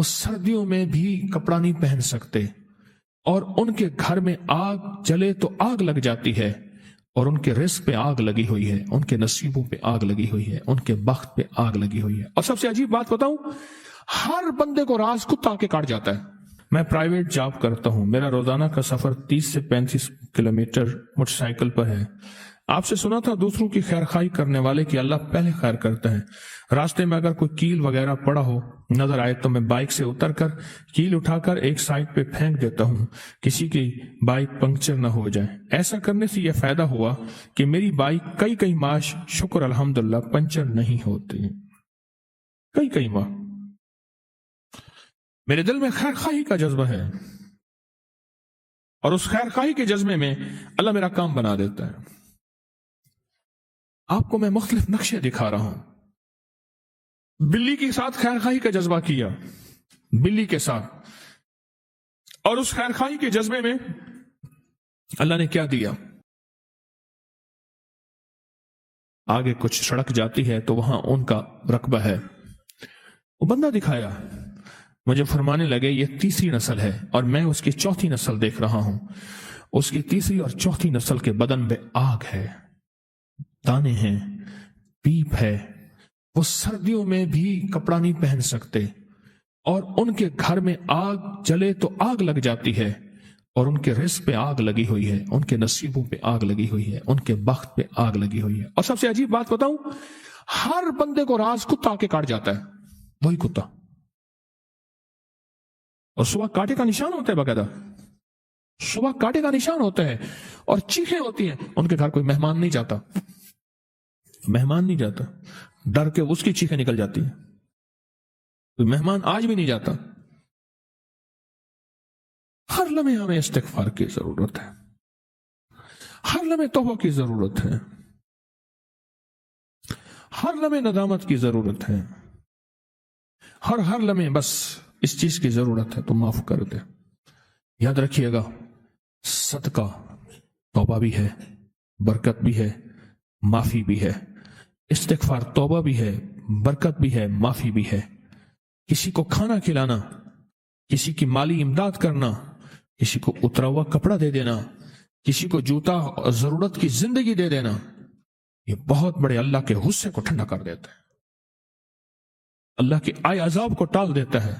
وہ سردیوں میں بھی کپڑا نہیں پہن سکتے، اور ان کے گھر میں آگ جلے تو آگ لگ جاتی ہے، اور ان کے رزق پہ آگ لگی ہوئی ہے، ان کے نصیبوں پہ آگ لگی ہوئی ہے، ان کے بخت پہ آگ لگی ہوئی ہے۔ اور سب سے عجیب بات بتاؤں، ہر بندے کو راز کتا کے کاٹ جاتا ہے۔ میں پرائیویٹ جاب کرتا ہوں، میرا روزانہ کا سفر 30 سے 35 کلومیٹر موٹر سائیکل پر ہے۔ آپ سے سنا تھا دوسروں کی خیر خواہی کرنے والے کی اللہ پہلے خیر کرتا ہے۔ راستے میں اگر کوئی کیل وغیرہ پڑا ہو نظر آئے تو میں بائک سے اتر کر کیل اٹھا کر ایک سائڈ پہ پھینک دیتا ہوں، کسی کی بائک پنکچر نہ ہو جائے۔ ایسا کرنے سے یہ فائدہ ہوا کہ میری بائک کئی ماہ شکر الحمدللہ پنچر نہیں ہوتی، کئی ماہ۔ میرے دل میں خیر خواہی کا جذبہ ہے، اور اس خیر خواہی کے جذبے میں اللہ میرا کام بنا دیتا ہے۔ آپ کو میں مختلف نقشے دکھا رہا ہوں۔ بلی کے ساتھ خیر خواہی کا جذبہ کیا، بلی کے ساتھ، اور اس خیر خواہی کے جذبے میں اللہ نے کیا دیا؟ آگے کچھ سڑک جاتی ہے تو وہاں ان کا رقبہ ہے، وہ بندہ دکھایا، مجھے فرمانے لگے یہ تیسری نسل ہے اور میں اس کی چوتھی نسل دیکھ رہا ہوں۔ اس کی تیسری اور چوتھی نسل کے بدن میں آگ ہے، دانے ہیں، پیپ ہے، وہ سردیوں میں بھی کپڑا نہیں پہن سکتے، اور ان کے گھر میں آگ جلے تو آگ لگ جاتی ہے، اور ان کے رزق پہ آگ لگی ہوئی ہے، ان کے نصیبوں پہ آگ لگی ہوئی ہے، ان کے بخت پہ آگ لگی ہوئی ہے۔ اور سب سے عجیب بات بتاؤں، ہر بندے کو راز کتا کے کاٹ جاتا ہے، وہی کتا، اور صبح کاٹے کا نشان ہوتا ہے، باقاعدہ صبح کاٹے کا نشان ہوتا ہے، اور چیخیں ہوتی ہیں۔ ان کے گھر کوئی مہمان نہیں جاتا، مہمان نہیں جاتا، ڈر کے اس کی چیخیں نکل جاتی ہیں۔ کوئی مہمان آج بھی نہیں جاتا۔ ہر لمحے ہمیں استغفار کی ضرورت ہے، ہر لمحے توبہ کی ضرورت ہے، ہر لمحے ندامت کی ضرورت ہے، ہر لمحے بس اس چیز کی ضرورت ہے تو معاف کر دے۔ یاد رکھیے گا، صدقہ توبہ بھی ہے، برکت بھی ہے، معافی بھی ہے۔ استغفار توبہ بھی ہے، برکت بھی ہے، معافی بھی ہے۔ کسی کو کھانا کھلانا، کسی کی مالی امداد کرنا، کسی کو اترا ہوا کپڑا دے دینا، کسی کو جوتا اور ضرورت کی زندگی دے دینا، یہ بہت بڑے اللہ کے غصے کو ٹھنڈا کر دیتا ہے، اللہ کے آئے عذاب کو ٹال دیتا ہے۔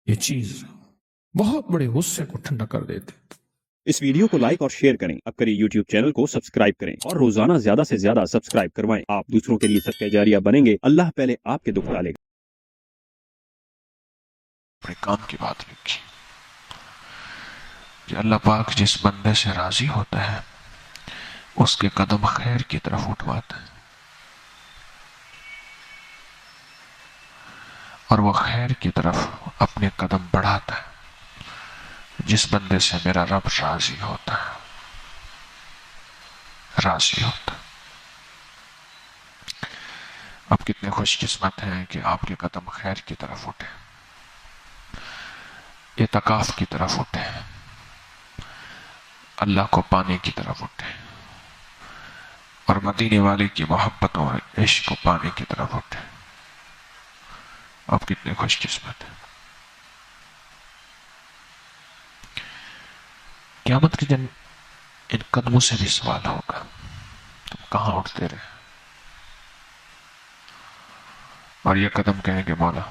یہ چیز بہت بڑے غصے کو ٹھنڈا کر دیتے۔ اس ویڈیو کو لائک اور شیئر کریں، اب کریں یوٹیوب چینل کو سبسکرائب کریں اور روزانہ زیادہ سے زیادہ سبسکرائب کروائیں۔ آپ دوسروں کے لیے صدقہ جاریہ بنیں گے، اللہ پہلے آپ کے دکھ ڈالے گا۔ اپنے کام کی بات لکھی کہ اللہ پاک جس بندے سے راضی ہوتا ہے اس کے قدم خیر کی طرف اٹھواتا ہے، اور وہ خیر کی طرف اپنے قدم بڑھاتا ہے جس بندے سے میرا رب راضی ہوتا ہے، راضی ہوتا ہے۔ آپ کتنے خوش قسمت ہیں کہ آپ کے قدم خیر کی طرف اٹھے، اعتکاف کی طرف اٹھے، اللہ کو پانے کی طرف اٹھے، اور مدینے والے کی محبت اور عشق کو پانے کی طرف اٹھے۔ آپ کتنے خوش قسمت ہیں۔ قیامت کے دن ان قدموں سے بھی سوال ہوگا، تم کہاں اٹھتے رہے؟ اور یہ قدم کہیں گے مولا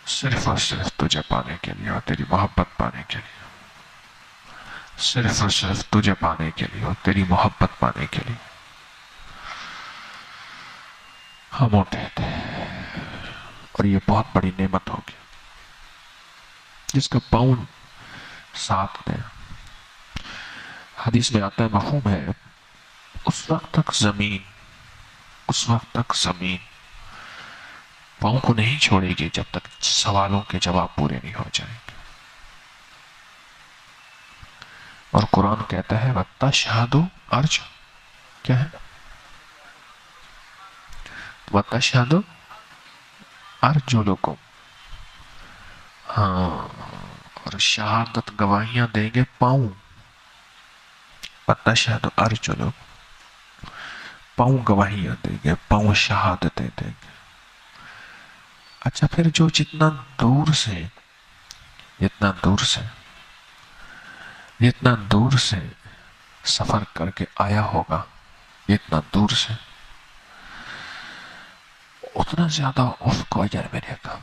صرف اور صرف تجھے پانے کے لیے اور تیری محبت پانے کے لیے، صرف اور صرف تجھے پانے کے لیے اور تیری محبت پانے کے لیے ہم اٹھے تھے۔ اور یہ بہت بڑی نعمت ہوگی جس کا پاؤں ساتھ دیں۔ حدیث میں آتا ہے، مفہوم ہے، اس وقت تک زمین پاؤں کو نہیں چھوڑے گی جب تک سوالوں کے جواب پورے نہیں ہو جائیں گے۔ اور قرآن کہتا ہے وَتَشْهَدُ أَرْجُلُ، کیا ہے؟ وَتَشْهَدُ أَرْجُلُكُمْ، ہاں، اور شہادت گواہیاں دیں گے پاؤں۔ وَتَشْهَدُ أَرْجُلُكُمْ، پاؤں گواہیاں دیں گے، پاؤں شہادتیں دیں گے۔ اچھا پھر جو جتنا دور سے سفر کر کے آیا ہوگا، جتنا دور سے، اتنا زیادہ اس کو اجر ملے گا.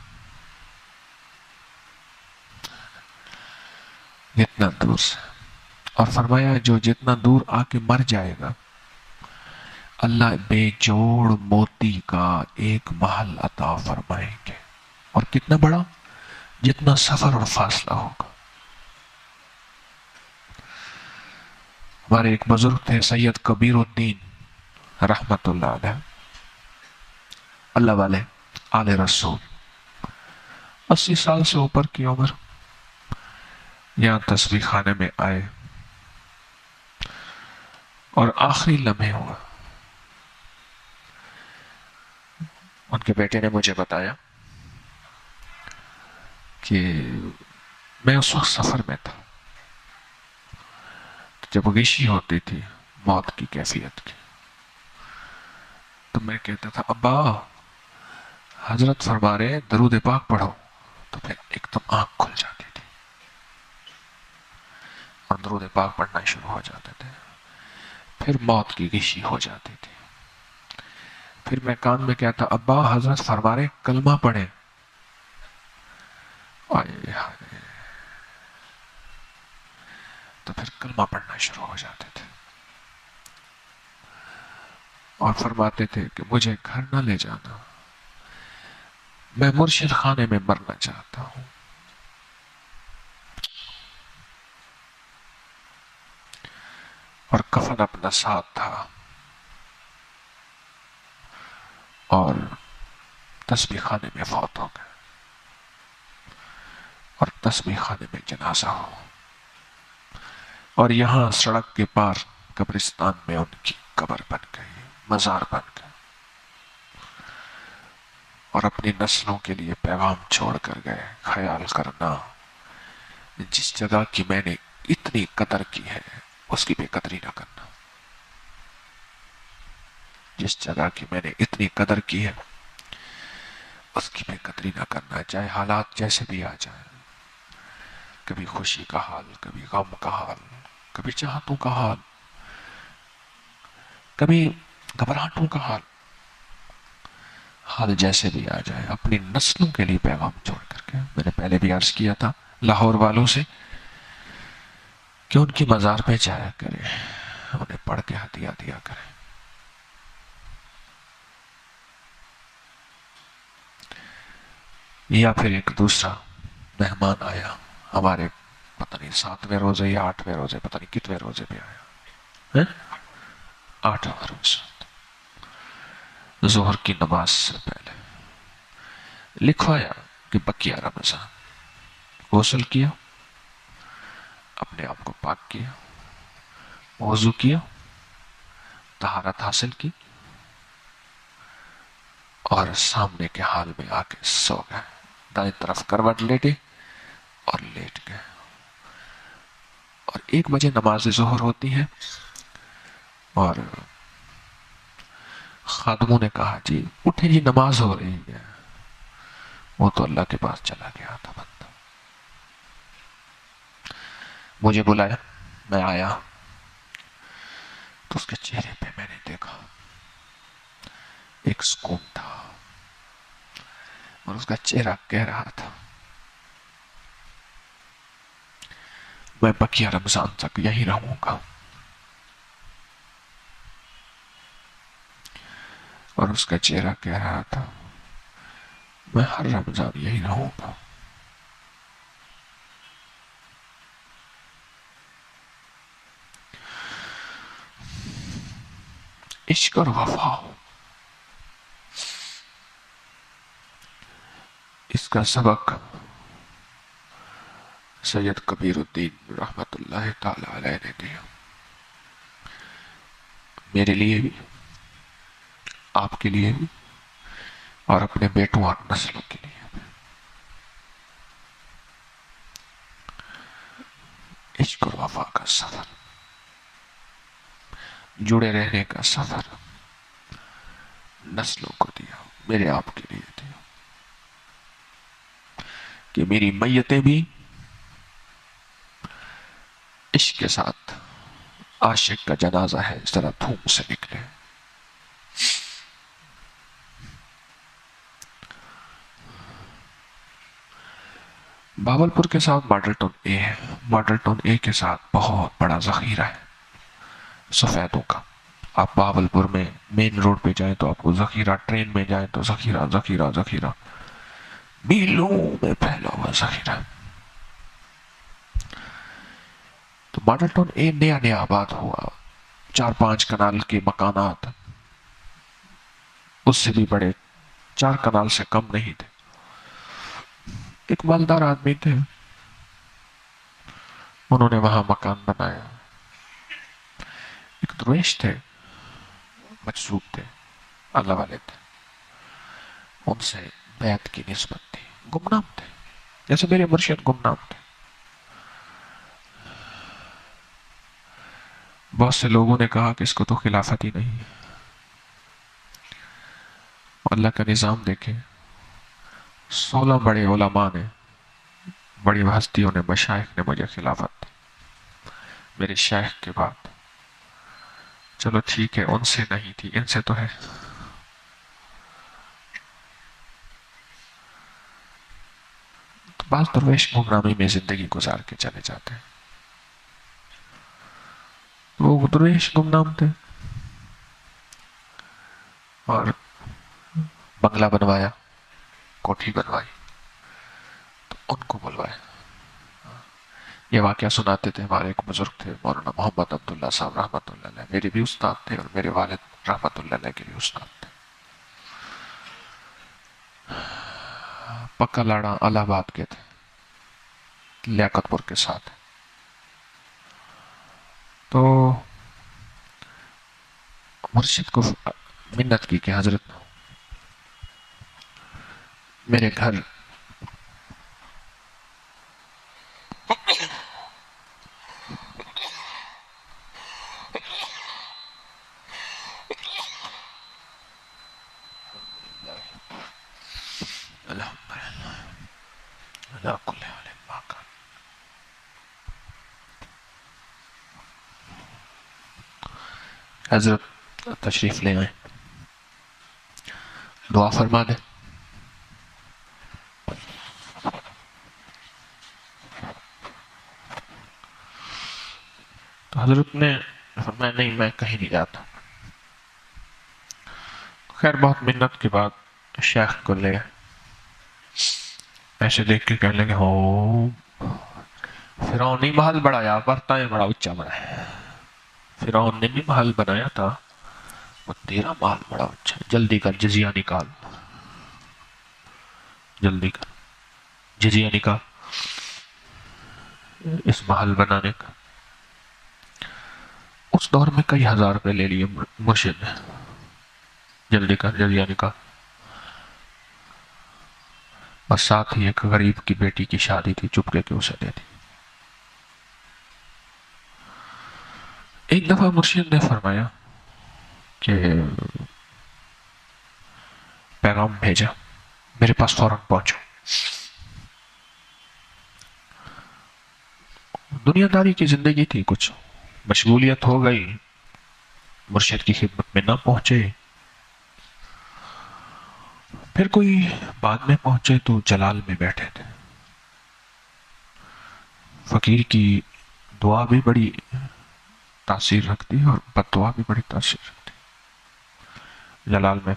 جتنا دور سے. اور فرمایا جو جتنا دور آ کے مر جائے گا، اللہ بے جوڑ موتی کا ایک محل عطا فرمائیں گے. اور کتنا بڑا؟ جتنا سفر اور فاصلہ ہوگا. ہمارے ایک بزرگ تھے سید کبیر الدین رحمت اللہ علیہ، اللہ والے، آل رسول، 80 سال سے اوپر کی عمر، یہاں تسبیح خانے میں آئے اور آخری لمحے ہوا. ان کے بیٹے نے مجھے بتایا کہ میں اس وقت سفر میں تھا، جب غشی ہوتی تھی موت کی کیفیت کی، تو میں کہتا تھا ابا حضرت فرما رہے درود پاک پڑھو، تو پھر ایک دم آنکھ کھل جاتی تھی اور درود پاک پڑھنا شروع ہو جاتے تھے. پھر موت کی غشی ہو جاتی تھی. پھر میں کان میں کہتا ابا حضرت فرما رہے کلمہ پڑھیں. تو پھر کلمہ پڑھنا شروع ہو جاتے تھے اور فرماتے تھے کہ مجھے گھر نہ لے جانا، میں مرشد خانے میں مرنا چاہتا ہوں. اور کفن اپنا ساتھ تھا اور تسبیح خانے میں فوت ہو گئے اور تسبیح خانے میں جنازہ ہو. اور یہاں سڑک کے پار قبرستان میں ان کی قبر بن گئی، مزار بن گئی. اور اپنی نسلوں کے لیے پیغام چھوڑ کر گئے، خیال کرنا جس جگہ کی میں نے اتنی قدر کی ہے اس کی بے قدری نہ کرنا. جس جگہ کی میں نے اتنی قدر کی ہے اس کی بے قدری نہ کرنا، چاہے حالات جیسے بھی آ جائیں. کبھی خوشی کا حال، کبھی غم کا حال، کبھی چاہتوں کا حال، کبھی گھبراہٹوں کا حال جیسے بھی آ جائے اپنی نسلوں کے لیے پیغام چھوڑ کر کے. میں نے پہلے بھی عرض کیا تھا لاہور والوں سے کہ ان کی مزار پہ جایا کرے، انہیں پڑھ کے ہدیہ دیا کرے. یا پھر ایک دوسرا مہمان آیا ہمارے، پتہ نہیں 7ویں روزے یا 8ویں روزے، پتہ نہیں کتنے روزے پہ آیا، 8واں روزہ، ظہر کی نماز سے پہلے لکھوایا کہ بقیہ رمضان. غسل کیا، اپنے آپ کو پاک کیا، وضو کیا، طہارت حاصل کی اور سامنے کے حال میں آ کے سو گئے. دائیں طرف کروٹ لیٹے اور لیٹ گئے. اور 1 بجے نماز ظہر ہوتی ہے اور خادموں نے کہا جی اٹھے جی نماز ہو رہی ہے. وہ تو اللہ کے پاس چلا گیا تھا بندہ. مجھے بلایا، میں آیا تو اس کے چہرے پہ میں نے دیکھا ایک سکون تھا اور اس کا چہرہ کہہ رہا تھا میں بقیہ رمضان تک یہی رہوں گا. اور اس کا چہرہ کہہ رہا تھا میں ہر رمضان یہی رہوں گا. عشق اور وفا، اس کا سبق سید کبیر الدین رحمت اللہ تعالی علیہ نے دیا، میرے لیے بھی، آپ کے لیے بھی، اور اپنے بیٹوں اور نسلوں کے لیے بھی. عشق اور وفا کا سفر، جڑے رہنے کا سفر نسلوں کو دیا، میرے آپ کے لیے دیا. کہ میری میتیں بھی عشق کے ساتھ عاشق کا جنازہ ہے اس طرح دھوم سے نکلے. باولپور کے ساتھ ماڈل ٹاؤن اے ہے. ماڈل ٹاؤن اے کے ساتھ بہت بڑا ذخیرہ ہے سفیدوں کا. آپ باولپور میں مین روڈ پہ جائیں تو آپ کو ذخیرہ، ٹرین میں جائیں تو ذخیرہ ذخیرہ ذخیرہ، میلوں میں پھیلا ہوا ذخیرہ. تو ماڈل ٹاؤن اے نیا نیا آباد ہوا، 4-5 کنال کے مکانات، اس سے بھی بڑے 4 کنال سے کم نہیں تھے. ایک مالدار آدمی تھے، انہوں نے وہاں مکان بنایا. ایک درویش تھے، مجذوب تھے، اللہ والے تھے، ان سے بیعت کی نسبت تھی. گمنام تھے جیسے میرے مرشد گمنام تھے. بہت سے لوگوں نے کہا کہ اس کو تو خلافت ہی نہیں. اللہ کا نظام دیکھیں، 16 بڑے علماء نے، بڑی ہستیوں نے، مشائخ نے مجھے خلافت دی میرے شیخ کے بعد. چلو ٹھیک ہے، ان سے نہیں تھی، ان سے تو ہے. تو بعض درویش گمنامی میں زندگی گزار کے چلے جاتے ہیں. وہ درویش گمنام تھے اور بنگلہ بنوایا، کوٹھی بنوائی، تو ان کو بلوائے. یہ واقعہ سناتے تھے ہمارے ایک بزرگ تھے مولانا محمد عبداللہ صاحب رحمۃ اللہ علیہ. میرے بھی استاد تھے اور میرے والد رحمۃ اللہ علیہ کے بھی استاد تھے. پکا لاڑا الہ آباد کے تھے، لیاقت پور کے ساتھ. تو مرشد کو منت کی کہ حضرت میرے گھر حضرت تشریف لے آئیں، دعا فرما دیں. تو حضرت نے فرمایا نہیں، میں کہیں نہیں جاتا. خیر بہت منت کے بعد شیخ کو لے گئے. ایسے دیکھ کے کہنے لگے ہو فرعون نے محل بڑھایا، برتا ہے بڑا اچا بنایا. فرعون نے بھی محل بنایا تھا، وہ تیرا محل بڑا اچھا. جلدی کر جزیہ نکال، جلدی کر جزیہ نکال اس محل بنانے کا. اس دور میں کئی ہزار روپے لے لیے مرشد نے. جلدی کر جزیہ نکال. اور ساتھ ہی ایک غریب کی بیٹی کی شادی تھی، چپکے کے اسے دے دی. ایک دفعہ مرشد نے فرمایا کہ پیغام بھیجا، میرے پاس فوراً پہنچو. دنیا داری کی زندگی تھی، کچھ مشغولیت ہو گئی، مرشد کی خدمت میں نہ پہنچے. پھر کوئی بعد میں پہنچے تو جلال میں بیٹھے تھے. فقیر کی دعا بھی بڑی تاثیر رکھتی ہے اور بد دعا بھی بڑی تاثیر رکھتی ہے. جلال میں